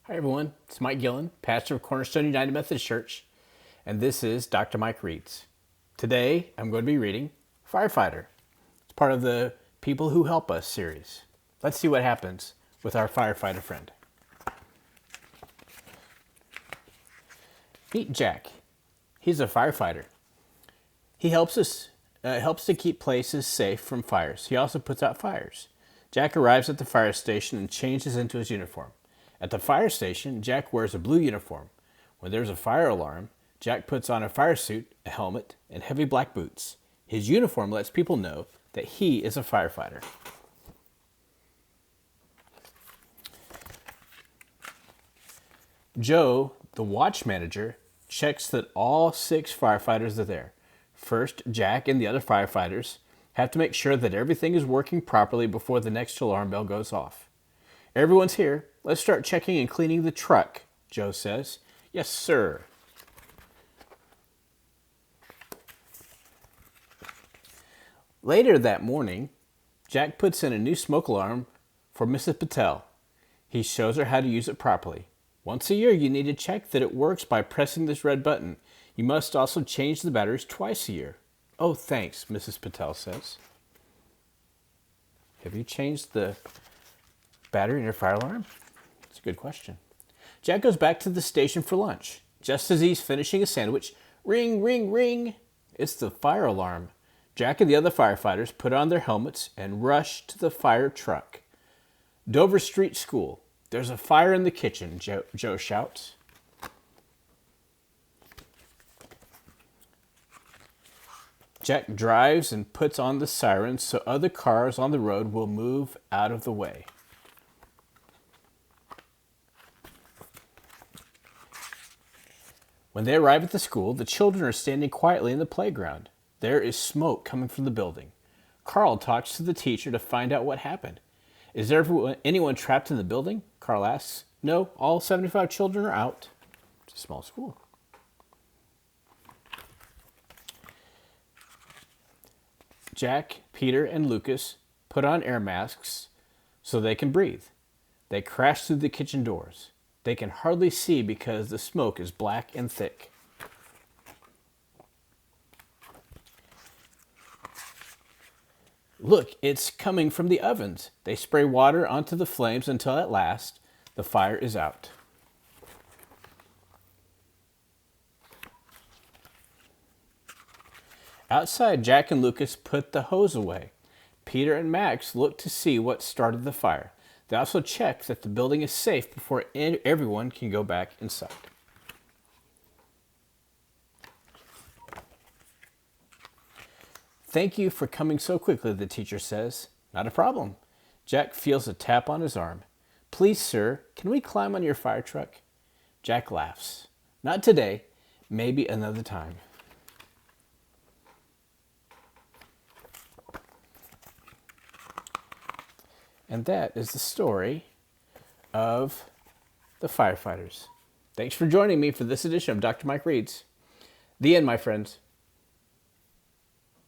Hi everyone, it's Mike Gillen, pastor of Cornerstone United Methodist Church, and this is Dr. Mike Reads. Today I'm going to be reading Firefighter. It's part of the People Who Help Us series. Let's see what happens with our firefighter friend. Meet Jack. He's a firefighter. He helps to keep places safe from fires. He also puts out fires. Jack arrives at the fire station and changes into his uniform. At the fire station, Jack wears a blue uniform. When there's a fire alarm, Jack puts on a fire suit, a helmet, and heavy black boots. His uniform lets people know that he is a firefighter. Joe, the watch manager, checks that all 6 firefighters are there. First, Jack and the other firefighters have to make sure that everything is working properly before the next alarm bell goes off. Everyone's here. Let's start checking and cleaning the truck, Joe says. Yes, sir. Later that morning, Jack puts in a new smoke alarm for Mrs. Patel. He shows her how to use it properly. Once a year, you need to check that it works by pressing this red button. You must also change the batteries twice a year. Oh, thanks, Mrs. Patel says. Have you changed the battery in your fire alarm? That's a good question. Jack goes back to the station for lunch. Just as he's finishing a sandwich, ring, ring, ring. It's the fire alarm. Jack and the other firefighters put on their helmets and rush to the fire truck. Dover Street School. There's a fire in the kitchen, Joe shouts. Jack drives and puts on the sirens so other cars on the road will move out of the way. When they arrive at the school, the children are standing quietly in the playground. There is smoke coming from the building. Carl talks to the teacher to find out what happened. Is there anyone trapped in the building? Carl asks. No, all 75 children are out. It's a small school. Jack, Peter, and Lucas put on air masks so they can breathe. They crash through the kitchen doors. They can hardly see because the smoke is black and thick. Look, it's coming from the ovens. They spray water onto the flames until at last the fire is out. Outside, Jack and Lucas put the hose away. Peter and Max look to see what started the fire. They also check that the building is safe before everyone can go back inside. Thank you for coming so quickly, the teacher says. Not a problem. Jack feels a tap on his arm. Please, sir, can we climb on your fire truck? Jack laughs. Not today, maybe another time. And that is the story of the firefighters. Thanks for joining me for this edition of Dr. Mike Reads. The end, my friends.